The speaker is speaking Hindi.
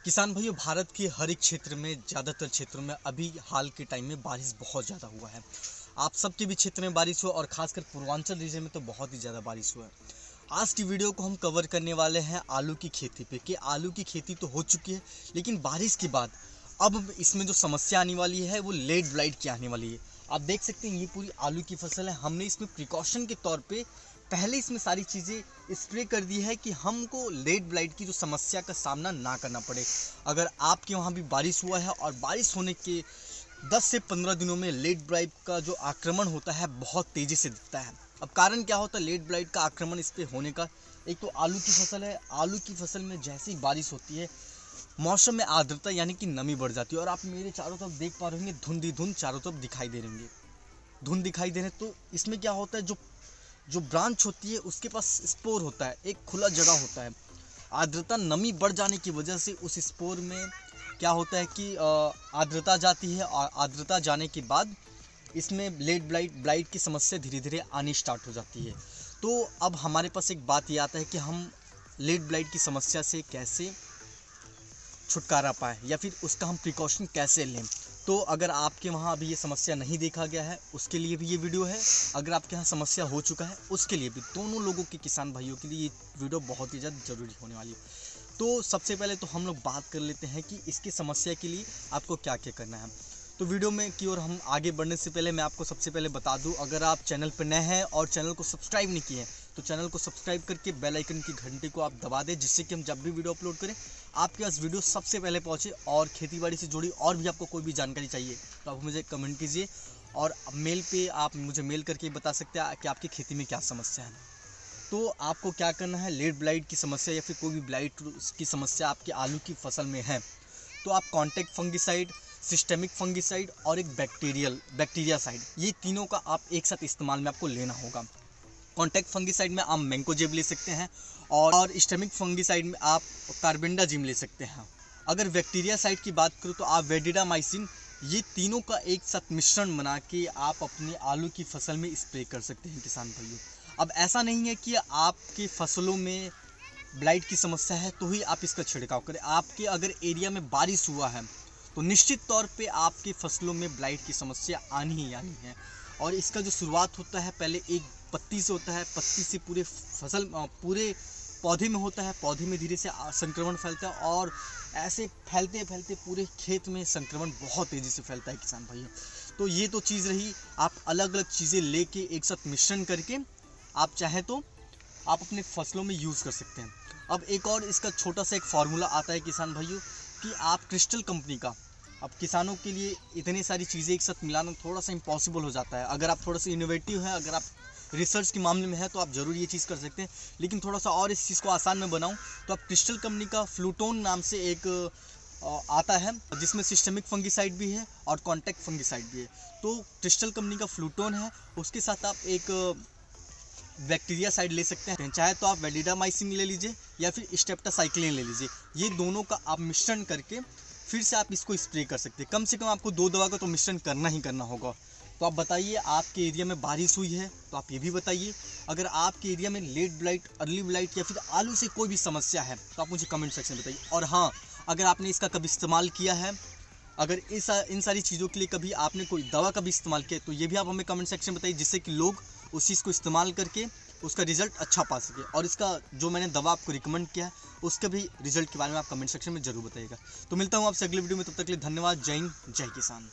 किसान भाइयों, भारत के हर एक क्षेत्र में, ज़्यादातर क्षेत्रों में अभी हाल के टाइम में बारिश बहुत ज़्यादा हुआ है। आप सबके भी क्षेत्र में बारिश हुआ और ख़ासकर पूर्वांचल रीजन में तो बहुत ही ज़्यादा बारिश हुआ है। आज की वीडियो को हम कवर करने वाले हैं आलू की खेती पे कि आलू की खेती तो हो चुकी है, लेकिन बारिश के बाद अब इसमें जो समस्या आने वाली है वो लेट ब्लाइट की आने वाली है। आप देख सकते हैं ये पूरी आलू की फसल है। हमने इसमें प्रिकॉशन के तौर पे पहले इसमें सारी चीज़ें स्प्रे कर दी है कि हमको लेट ब्लाइट की जो समस्या का सामना ना करना पड़े। अगर आपके वहाँ भी बारिश हुआ है और बारिश होने के 10 से 15 दिनों में लेट ब्लाइट का जो आक्रमण होता है बहुत तेज़ी से दिखता है। अब कारण क्या होता है लेट ब्लाइट का आक्रमण इस पर होने का? एक तो आलू की फसल है। आलू की फसल में जैसे ही बारिश होती है मौसम में आर्द्रता यानी कि नमी बढ़ जाती है। और आप मेरे चारों तरफ देख पा रहे होंगे धुंध ही धुंध चारों तरफ दिखाई दे रही है, धुंध दिखाई दे रहे। तो इसमें क्या होता है, जो ब्रांच होती है उसके पास स्पोर होता है, एक खुला जगह होता है। आर्द्रता नमी बढ़ जाने की वजह से उस स्पोर में क्या होता है कि आर्द्रता जाती है और आर्द्रता जाने के बाद इसमें लेट ब्लाइट की समस्या धीरे धीरे आनी स्टार्ट हो जाती है। तो अब हमारे पास एक बात ये आता है कि हम लेट ब्लाइट की समस्या से कैसे छुटकारा पाएँ या फिर उसका हम प्रिकॉशन कैसे लें। तो अगर आपके वहाँ अभी ये समस्या नहीं देखा गया है उसके लिए भी ये वीडियो है। अगर आपके यहाँ समस्या हो चुका है उसके लिए भी, दोनों लोगों के, किसान भाइयों के लिए ये वीडियो बहुत ही ज़्यादा ज़रूरी होने वाली है। तो सबसे पहले तो हम लोग बात कर लेते हैं कि इसकी समस्या के लिए आपको क्या क्या करना है। तो वीडियो में की ओर हम आगे बढ़ने से पहले मैं आपको सबसे पहले बता दूं, अगर आप चैनल पर नए हैं और चैनल को सब्सक्राइब नहीं किए हैं तो चैनल को सब्सक्राइब करके बेल आइकन की घंटी को आप दबा दें, जिससे कि हम जब भी वीडियो अपलोड करें आपके पास वीडियो सबसे पहले पहुंचे। और खेतीबाड़ी से जुड़ी और भी आपको कोई भी जानकारी चाहिए तो आप मुझे कमेंट कीजिए और मेल पे आप मुझे मेल करके बता सकते हैं कि आपकी खेती में क्या समस्या है। तो आपको क्या करना है, लेट ब्लाइट की समस्या या फिर कोई भी ब्लाइट की समस्या आपके आलू की फसल में है तो आप कॉन्टैक्ट फंगिसाइड, सिस्टेमिक फंगिसाइड और एक बैक्टीरिया साइड, ये तीनों का आप एक साथ इस्तेमाल में आपको लेना होगा। कॉन्टैक्ट फंगिसाइड में आप मैंकोजेब ले सकते हैं और सिस्टेमिक फंगिसाइड में आप कार्बेंडाजिम ले सकते हैं। अगर बैक्टीरिया साइड की बात करूँ तो आप वेडिडामाइसिन, ये तीनों का एक साथ मिश्रण बना के आप अपनी आलू की फसल में स्प्रे कर सकते हैं किसान भाइयों। अब ऐसा नहीं है कि आपकी फसलों में ब्लाइट की समस्या है तो ही आप इसका छिड़काव करें। आपके अगर एरिया में बारिश हुआ है तो निश्चित तौर पे आपकी फसलों में ब्लाइट की समस्या आनी ही आनी है। और इसका जो शुरुआत होता है पहले एक पत्ती से होता है, पत्ती से पूरे पौधे में होता है, पौधे में धीरे से संक्रमण फैलता है और ऐसे फैलते फैलते पूरे खेत में संक्रमण बहुत तेज़ी से फैलता है किसान भाइयों। तो ये तो चीज़ रही, आप अलग अलग चीज़ें लेके एक साथ मिश्रण करके आप चाहें तो आप अपने फसलों में यूज़ कर सकते हैं। अब एक और इसका छोटा सा एक फार्मूला आता है किसान भाइयों कि आप क्रिस्टल कंपनी का, अब किसानों के लिए इतनी सारी चीज़ें एक साथ मिलाना थोड़ा सा इम्पॉसिबल हो जाता है। अगर आप थोड़ा सा इनोवेटिव हैं, अगर आप रिसर्च के मामले में है तो आप ज़रूर ये चीज़ कर सकते हैं। लेकिन थोड़ा सा और इस चीज़ को आसान में बनाऊं तो आप क्रिस्टल कंपनी का फ्लूटोन नाम से एक आता है जिसमें सिस्टेमिक फंगिसाइड भी है और कॉन्टैक्ट फंगिसाइड भी है। तो क्रिस्टल कंपनी का फ्लूटोन है, उसके साथ आप एक बैक्टीरिया साइड ले सकते हैं। चाहे तो आप वेलिडामाइसिन ले लीजिए या फिर स्टेप्टासाइक्लिन ले लीजिए। ये दोनों का आप मिश्रण करके फिर से आप इसको स्प्रे कर सकते हैं। कम से कम आपको 2 दवा का तो मिश्रण करना ही करना होगा। तो आप बताइए आपके एरिया में बारिश हुई है तो आप ये भी बताइए। अगर आपके एरिया में लेट ब्लाइट, अर्ली ब्लाइट या फिर आलू से कोई भी समस्या है तो आप मुझे कमेंट सेक्शन में बताइए। और हाँ, अगर आपने इसका कभी इस्तेमाल किया है, अगर इन सारी चीज़ों के लिए कभी आपने कोई दवा का भी इस्तेमाल किया तो ये भी आप हमें कमेंट सेक्शन में बताइए, जिससे कि लोग उस चीज़ को इस्तेमाल करके उसका रिजल्ट अच्छा पा सके। और इसका जो मैंने दवा आपको रिकमेंड किया है उसके भी रिजल्ट के बारे में आप कमेंट सेक्शन में जरूर बताइएगा। तो मिलता हूँ आपसे अगले वीडियो में, तब तक के लिए धन्यवाद। जय हिंद, जय किसान।